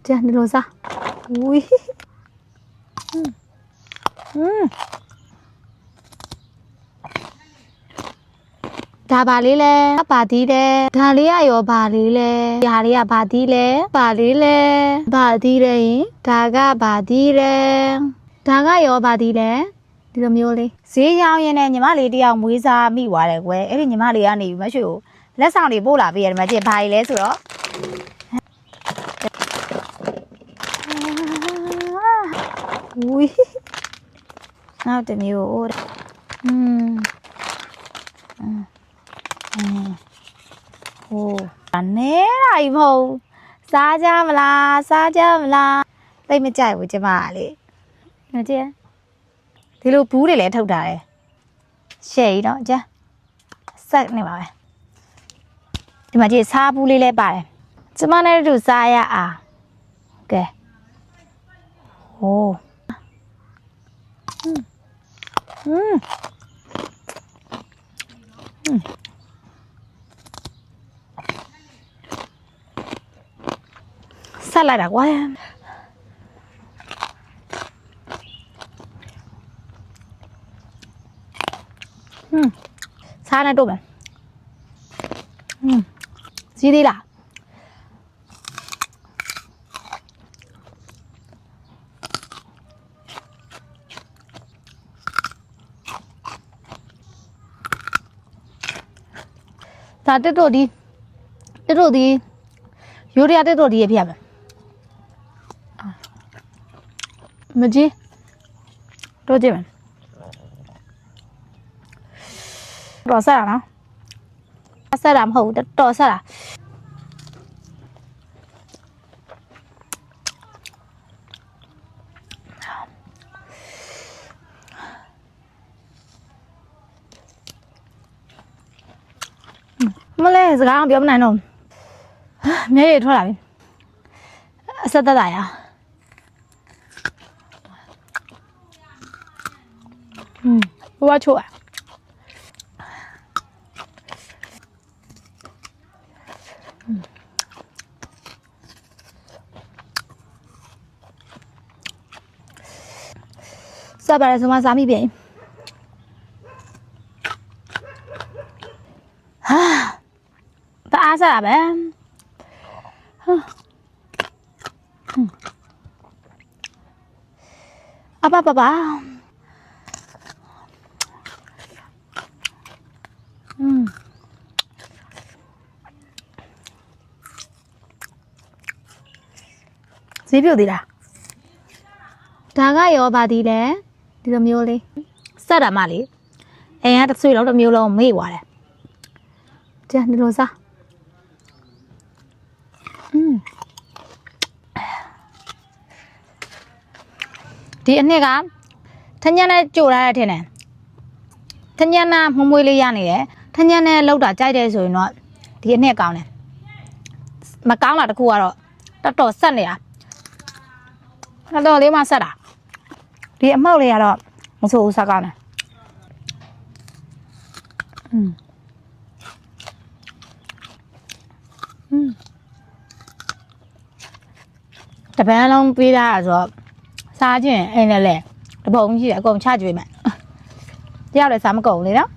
这你弄啥？喂，大巴黎嘞，巴蒂嘞，大利亚有巴黎嘞，亚利亚巴蒂嘞，巴黎嘞，巴蒂嘞，大个巴蒂嘞，大个有巴蒂嘞，ဒီလိုမျိုးလေးဈေးရောင်းရင်းနဲ့ညီမလေးတယောက်မွေးစားမိသွားတယ်ကွယ်အဲ့ဒီညီမလေးကနေမရှိဘူးလက်ဆောင်တွေပို့လာပေးရတယ်မကျဘာကြီးလဲဆိုတော့ဝီနောက်တစ်မျိုးဟိုနဲလာပြီမဟုတ်စားကြမလားစားကြမလားသိမကြိုက်ဘူးကျမကလေမကြည့်ဒီလိုဘူးတွေလည်းထုတ်ထားတယ်ရှယ်ကြီးတော့ကြာဆက်နေပါပဲဒီမှာကြည့်စားဘူးလေးလည်းပါတယ်ကျမနဲ့တူစားရအောင်ကဲဟိုဆက်လိုက်တာကွာစားနေတော့မယ်စီးသေးလားဒါတက်တော့ဒီရိုးရတက်တော့ဒီရပြမယ်မကြီးတော့ကြည့်မယ်တော်ဆက်တာနော်ဆက်တာမဟုတ်ဘူးတော်ဆက်တာမလဲစကားပြောမနိုင်တော့မျက်ရည်ထွက်လာပြီအဆက်သက်တာရဘဝချို့ဆက်ပါရစမစားမိပြီဟာတအားစားတာပဲအပပပဈေးပြုတ်သေးလားဒါကရောပါသေးတယ်ဒီလိုမျိုးလေးဆက်တာမှလေအိမ်ကတစ်ဆွေလုံးတစ်မျိုးလုံးမေ့သွားတယ်ကျန်ဒီလိုစားဒီအနှစ်ကထညံနဲ့ကြိုထားတဲ့ထင်တယ်ထညံနာမမွေးလေးရနေတယ်ထညံနဲ့လောက်တာကြိုက်တယ်ဆိုရင်တော့ဒီအနှစ်ကောင်းတယ်မကောင်းတာတခုကတော့တော်တော်ဆက်နေတာတော်တော်လေးမှဆက်တာဒီအမောက်လေးကတော့မဆိုးဘူးစားကောင်းတယ်တပန်းလုံးပေးတာဆိုတော့စားခြင်းအိမ်နဲ့လေတပုံကြီးအကုန်ချကြွေးမယ်တယောက်လည်းစားမကုန်လေနော်